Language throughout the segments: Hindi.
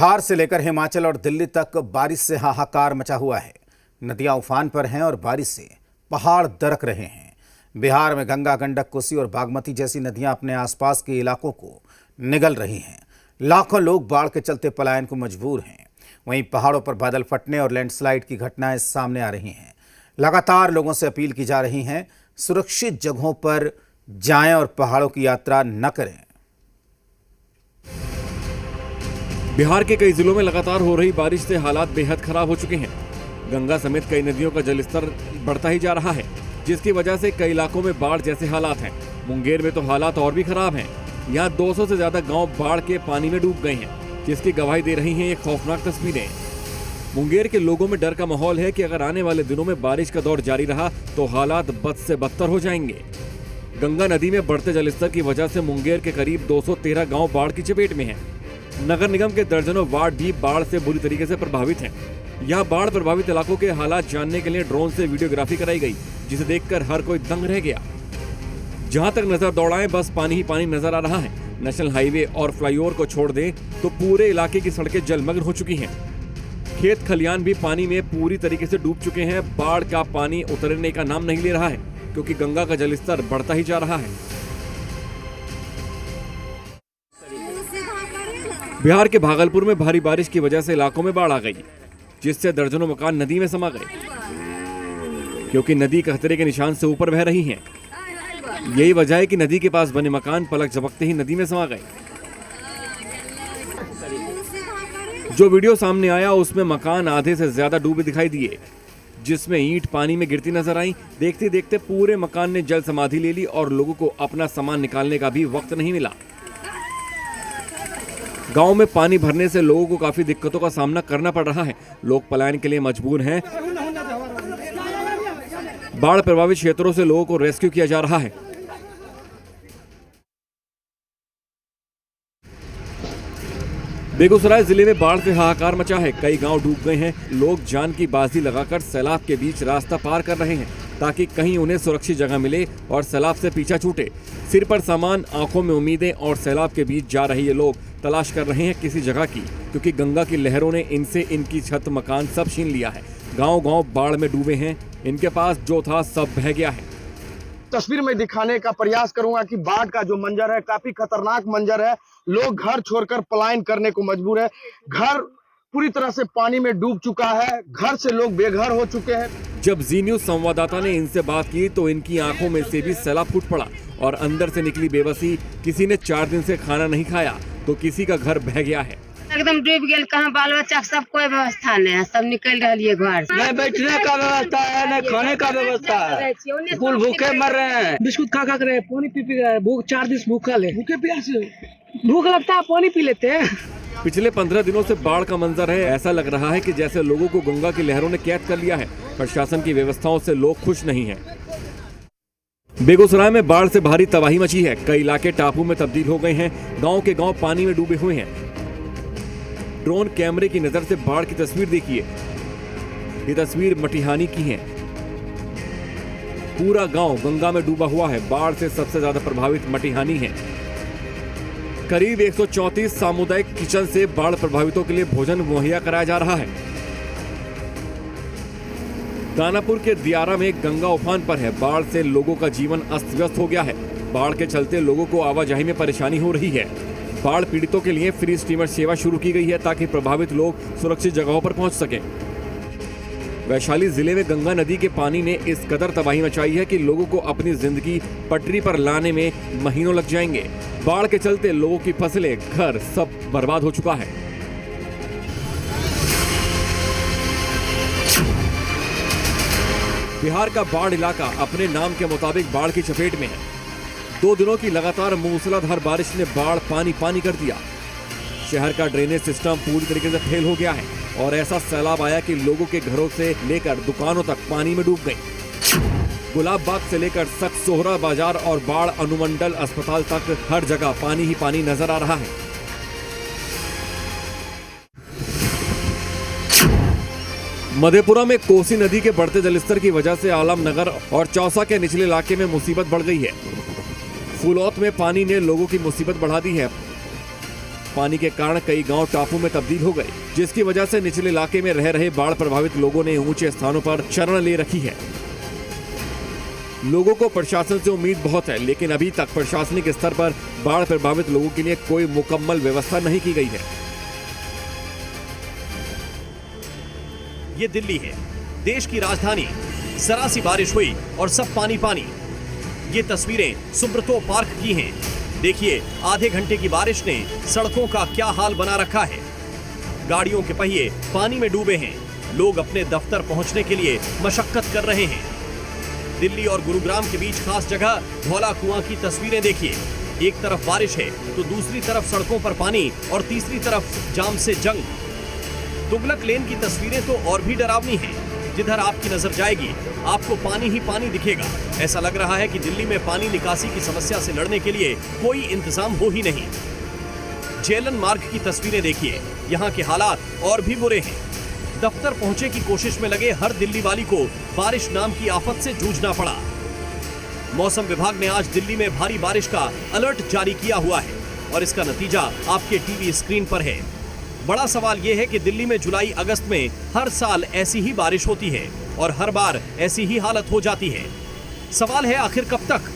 बिहार से लेकर हिमाचल और दिल्ली तक बारिश से हाहाकार मचा हुआ है। नदियां उफान पर हैं और बारिश से पहाड़ दरक रहे हैं। बिहार में गंगा, गंडक, कोसी और बागमती जैसी नदियां अपने आसपास के इलाकों को निगल रही हैं। लाखों लोग बाढ़ के चलते पलायन को मजबूर हैं। वहीं पहाड़ों पर बादल फटने और लैंडस्लाइड की घटनाएं सामने आ रही हैं। लगातार लोगों से अपील की जा रही है, सुरक्षित जगहों पर जाएं और पहाड़ों की यात्रा न करें। बिहार के कई जिलों में लगातार हो रही बारिश से हालात बेहद खराब हो चुके हैं। गंगा समेत कई नदियों का जलस्तर बढ़ता ही जा रहा है, जिसकी वजह से कई इलाकों में बाढ़ जैसे हालात हैं। मुंगेर में तो हालात और भी खराब हैं। यहाँ 200 से ज्यादा गांव बाढ़ के पानी में डूब गए हैं, जिसकी गवाही दे रही हैं ये खौफनाक तस्वीरें। मुंगेर के लोगों में डर का माहौल है कि अगर आने वाले दिनों में बारिश का दौर जारी रहा तो हालात बद से बदतर हो जाएंगे। गंगा नदी में बढ़ते जलस्तर की वजह से मुंगेर के करीब 213 गाँव बाढ़ की चपेट में हैं। नगर निगम के दर्जनों वार्ड भी बाढ़ से बुरी तरीके से प्रभावित हैं। यहाँ बाढ़ प्रभावित इलाकों के हालात जानने के लिए ड्रोन से वीडियोग्राफी कराई गई, जिसे देखकर हर कोई दंग रह गया। जहाँ तक नजर दौड़ाएं बस पानी ही पानी नजर आ रहा है। नेशनल हाईवे और फ्लाईओवर को छोड़ दें तो पूरे इलाके की सड़कें जलमग्न हो चुकी हैं। खेत खलियान भी पानी में पूरी तरीके से डूब चुके हैं। बाढ़ का पानी उतरने का नाम नहीं ले रहा है, क्योंकि गंगा का जलस्तर बढ़ता ही जा रहा है। बिहार के भागलपुर में भारी बारिश की वजह से इलाकों में बाढ़ आ गई, जिससे दर्जनों मकान नदी में समा गए, क्योंकि नदी खतरे के निशान से ऊपर बह रही है। यही वजह है कि नदी के पास बने मकान पलक झपकते ही नदी में समा गए। जो वीडियो सामने आया उसमें मकान आधे से ज्यादा डूबे दिखाई दिए, जिसमें ईंट पानी में गिरती नजर आई। देखते देखते पूरे मकान ने जल समाधि ले ली और लोगों को अपना सामान निकालने का भी वक्त नहीं मिला। गांव में पानी भरने से लोगों को काफी दिक्कतों का सामना करना पड़ रहा है। लोग पलायन के लिए मजबूर हैं। बाढ़ प्रभावित क्षेत्रों से लोगों को रेस्क्यू किया जा रहा है। बेगूसराय जिले में बाढ़ से हाहाकार मचा है। कई गांव डूब गए हैं। लोग जान की बाजी लगाकर सैलाब के बीच रास्ता पार कर रहे हैं, ताकि कहीं उन्हें सुरक्षित जगह मिले और सैलाब से पीछा छूटे। सिर पर सामान, आंखों में उम्मीदें और सैलाब के बीच जा रहे ये लोग तलाश कर रहे हैं किसी जगह की, क्योंकि गंगा की लहरों ने इनसे इनकी छत, मकान सब छीन लिया है। गांव-गांव बाढ़ में डूबे हैं। इनके पास जो था सब बह गया है। तस्वीर में दिखाने का प्रयास करूंगा कि बाढ़ का जो मंजर है काफी खतरनाक मंजर है। लोग घर छोड़कर पलायन करने को मजबूर है। घर पूरी तरह से पानी में डूब चुका है। घर से लोग बेघर हो चुके हैं। जब जी न्यूज संवाददाता ने इनसे बात की तो इनकी आंखों में से भी सैलाब फूट पड़ा और अंदर से निकली बेबसी। किसी ने 4 दिन से खाना नहीं खाया तो किसी का घर बह गया है। एकदम डूब गया। कहाँ बाल बच्चा सब कोई व्यवस्था नहीं है। सब निकल रही है घर से। नहीं बैठने का व्यवस्था है, नहीं खाने का व्यवस्था है। फूल भूखे मर रहे हैं। बिस्कुट खा रहे हैं, पानी पी रहे हैं। भूख 4 दिन भूखा ले, भूखे प्यास भूख लगता है, पानी पी लेते हैं। पिछले 15 दिनों से बाढ़ का मंजर है। ऐसा लग रहा है कि जैसे लोगों को गंगा की लहरों ने कैद कर लिया है। प्रशासन की व्यवस्थाओं से लोग खुश नहीं हैं। बेगूसराय में बाढ़ से भारी तबाही मची है। कई इलाके टापू में तब्दील हो गए हैं। गांव के गांव पानी में डूबे हुए हैं। ड्रोन कैमरे की नजर से बाढ़ की तस्वीर देखिए। ये तस्वीर मटिहानी की है। पूरा गांव गंगा में डूबा हुआ है। बाढ़ से सबसे ज्यादा प्रभावित मटिहानी है। करीब 134 सामुदायिक किचन से बाढ़ प्रभावितों के लिए भोजन मुहैया कराया जा रहा है। दानापुर के दियारा में गंगा उफान पर है। बाढ़ से लोगों का जीवन अस्त व्यस्त हो गया है। बाढ़ के चलते लोगों को आवाजाही में परेशानी हो रही है। बाढ़ पीड़ितों के लिए फ्री स्टीमर सेवा शुरू की गई है, ताकि प्रभावित लोग सुरक्षित जगहों पर पहुंच सकें। वैशाली जिले में गंगा नदी के पानी ने इस कदर तबाही मचाई है कि लोगों को अपनी जिंदगी पटरी पर लाने में महीनों लग जाएंगे। बाढ़ के चलते लोगों की फसलें, घर सब बर्बाद हो चुका है। बिहार का बाढ़ इलाका अपने नाम के मुताबिक बाढ़ की चपेट में है। 2 दिनों की लगातार मूसलाधार बारिश ने बाढ़ पानी पानी कर दिया। शहर का ड्रेनेज सिस्टम पूरी तरीके से फेल हो गया है और ऐसा सैलाब आया कि लोगों के घरों से लेकर दुकानों तक पानी में डूब गई। गुलाब बाग से लेकर सख्त सोहरा बाजार और बाढ़ अनुमंडल अस्पताल तक हर जगह पानी ही पानी नजर आ रहा है। मधेपुरा में कोसी नदी के बढ़ते जलस्तर की वजह से आलमनगर और चौसा के निचले इलाके में मुसीबत बढ़ गई है। फुलौत में पानी ने लोगों की मुसीबत बढ़ा दी है। पानी के कारण कई गांव टापू में तब्दील हो गए, जिसकी वजह से निचले इलाके में रह रहे बाढ़ प्रभावित लोगों ने ऊंचे स्थानों पर शरण ले रखी है। लोगों को प्रशासन से उम्मीद बहुत है, लेकिन अभी तक प्रशासनिक स्तर पर बाढ़ प्रभावित लोगों के लिए कोई मुकम्मल व्यवस्था नहीं की गई है। ये दिल्ली है, देश की राजधानी। जरा सी बारिश हुई और सब पानी पानी। ये तस्वीरें सुब्रतो पार्क की हैं। देखिए, आधे घंटे की बारिश ने सड़कों का क्या हाल बना रखा है। गाड़ियों के पहिए पानी में डूबे हैं। लोग अपने दफ्तर पहुंचने के लिए मशक्कत कर रहे हैं। दिल्ली और गुरुग्राम के बीच खास जगह धौला कुआं की तस्वीरें देखिए। एक तरफ बारिश है तो दूसरी तरफ सड़कों पर पानी और तीसरी तरफ जाम से जंग। तुगलक लेन की तस्वीरें तो और भी डरावनी हैं। जिधर आपकी नजर जाएगी आपको पानी ही पानी दिखेगा। ऐसा लग रहा है कि दिल्ली में पानी निकासी की समस्या से लड़ने के लिए कोई इंतजाम हो ही नहीं। जेलन मार्ग की तस्वीरें देखिए, यहाँ के हालात और भी बुरे हैं। दफ्तर पहुंचे की कोशिश में लगे हर दिल्ली वाली को बारिश नाम की आफत से जूझना पड़ा। मौसम विभाग ने आज दिल्ली में भारी बारिश का अलर्ट जारी किया हुआ है और इसका नतीजा आपके टीवी स्क्रीन पर है। बड़ा सवाल यह है कि दिल्ली में जुलाई अगस्त में हर साल ऐसी ही बारिश होती है और हर बार ऐसी ही हालत हो जाती है। सवाल है आखिर कब तक?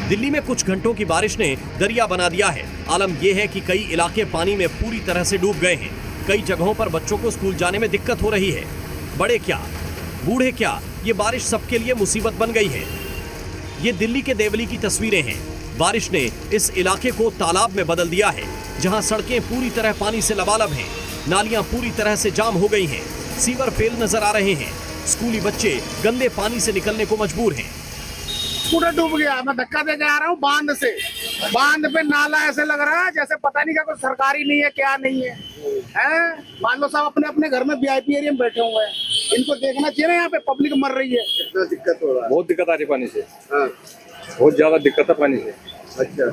दिल्ली में कुछ घंटों की बारिश ने दरिया बना दिया है। आलम यह है कि कई इलाके पानी में पूरी तरह से डूब गए हैं। कई जगहों पर बच्चों को स्कूल जाने में दिक्कत हो रही है। बड़े क्या, बूढ़े क्या, ये बारिश सबके लिए मुसीबत बन गई है। ये दिल्ली के देवली की तस्वीरें हैं। बारिश ने इस इलाके को तालाब में बदल दिया है, जहां सड़कें पूरी तरह पानी से लबालब हैं। नालियां पूरी तरह से जाम हो गई हैं। सीवर फेल नजर आ रहे हैं। स्कूली बच्चे गंदे पानी से निकलने को मजबूर हैं। पूरा डूब गया। मैं धक्का दे जा रहा हूँ बांध से। बांध पे नाला ऐसे लग रहा है जैसे पता नहीं क्या, कोई सरकारी नहीं है, क्या नहीं है। मान लो साहब अपने अपने घर में वीआईपी एरिया में बैठे हुए हैं। इनको देखना चाहिए ना, यहाँ पे पब्लिक मर रही है। कितना दिक्कत हो रहा है? बहुत दिक्कत आ रही है पानी से। बहुत ज्यादा दिक्कत है पानी से। अच्छा,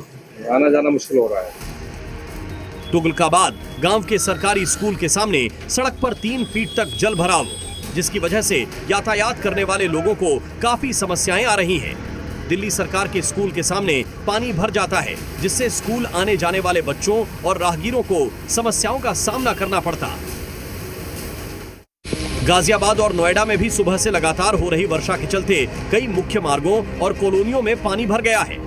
आना जाना मुश्किल हो रहा है। तुगलकाबाद गांव के सरकारी स्कूल के सामने सड़क पर 3 फीट तक जल भराव, जिसकी वजह से यातायात करने वाले लोगों को काफी समस्याएं आ रही हैं। दिल्ली सरकार के स्कूल के सामने पानी भर जाता है, जिससे स्कूल आने जाने वाले बच्चों और राहगीरों को समस्याओं का सामना करना पड़ता। गाजियाबाद और नोएडा में भी सुबह से लगातार हो रही वर्षा के चलते कई मुख्य मार्गों और कॉलोनियों में पानी भर गया है।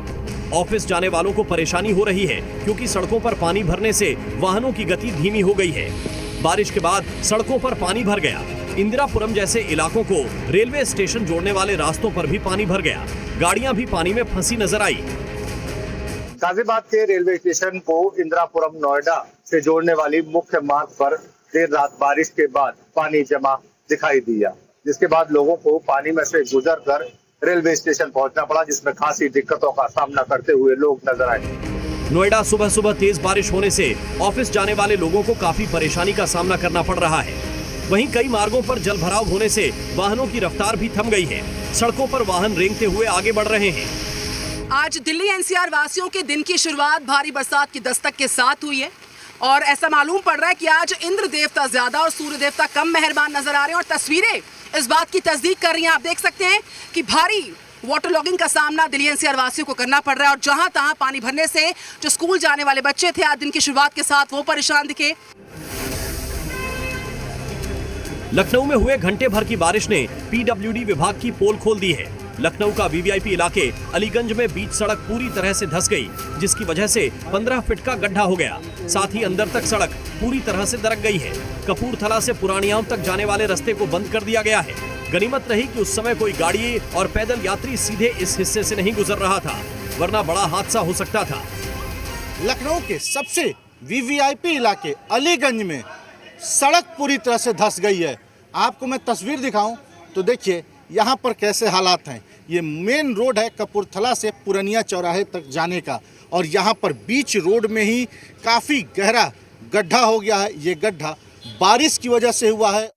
ऑफिस जाने वालों को परेशानी हो रही है, क्योंकि सड़कों पर पानी भरने से वाहनों की गति धीमी हो गई है। बारिश के बाद सड़कों पर पानी भर गया। इंदिरापुरम जैसे इलाकों को रेलवे स्टेशन जोड़ने वाले रास्तों पर भी पानी भर गया। गाड़ियां भी पानी में फंसी नजर आई। गाजियाबाद के रेलवे स्टेशन को इंदिरापुरम नोएडा से जोड़ने वाली मुख्य मार्ग पर देर रात बारिश के बाद पानी जमा दिखाई दिया, जिसके बाद लोगों को पानी में से गुजरकर रेलवे स्टेशन पहुंचना पड़ा, जिसमें खासी दिक्कतों का सामना करते हुए लोग नजर आए। नोएडा सुबह सुबह तेज बारिश होने से ऑफिस जाने वाले लोगों को काफी परेशानी का सामना करना पड़ रहा है। वहीं कई मार्गों पर जल भराव होने से वाहनों की रफ्तार भी थम गई है। सड़कों पर वाहन रेंगते हुए आगे बढ़ रहे हैं। आज दिल्ली एनसीआर वासियों के दिन की शुरुआत भारी बरसात की दस्तक के साथ हुई है और ऐसा मालूम पड़ रहा है कि आज इंद्र देवता ज्यादा और सूर्य देवता कम मेहरबान नजर आ रहे हैं और तस्वीरें इस बात की तस्दीक कर रही हैं। आप देख सकते हैं कि भारी वाटर लॉगिंग का सामना दिल्ली एनसीआर वासियों को करना पड़ रहा है और जहां तहां पानी भरने से जो स्कूल जाने वाले बच्चे थे आज दिन की शुरुआत के साथ वो परेशान दिखे। लखनऊ में हुए घंटे भर की बारिश ने पीडब्ल्यूडी विभाग की पोल खोल दी है। लखनऊ का वीवीआईपी इलाके अलीगंज में बीच सड़क पूरी तरह से धंस गई, जिसकी वजह से 15 फीट का गड्ढा हो गया। साथ ही अंदर तक सड़क पूरी तरह से दरक गई है। कपूरथला से पुरानियाओं तक जाने वाले रास्ते को बंद कर दिया गया है। गनीमत रही कि उस समय कोई गाड़ी और पैदल यात्री सीधे इस हिस्से से नहीं गुजर रहा था, वरना बड़ा हादसा हो सकता था। लखनऊ के सबसे वीवीआईपी इलाके अलीगंज में सड़क पूरी तरह से धंस गई है। आपको मैं तस्वीर दिखाऊं तो देखिए यहाँ पर कैसे हालात हैं। ये मेन रोड है कपूरथला से पुरानिया चौराहे तक जाने का और यहाँ पर बीच रोड में ही काफ़ी गहरा गड्ढा हो गया है। ये गड्ढा बारिश की वजह से हुआ है।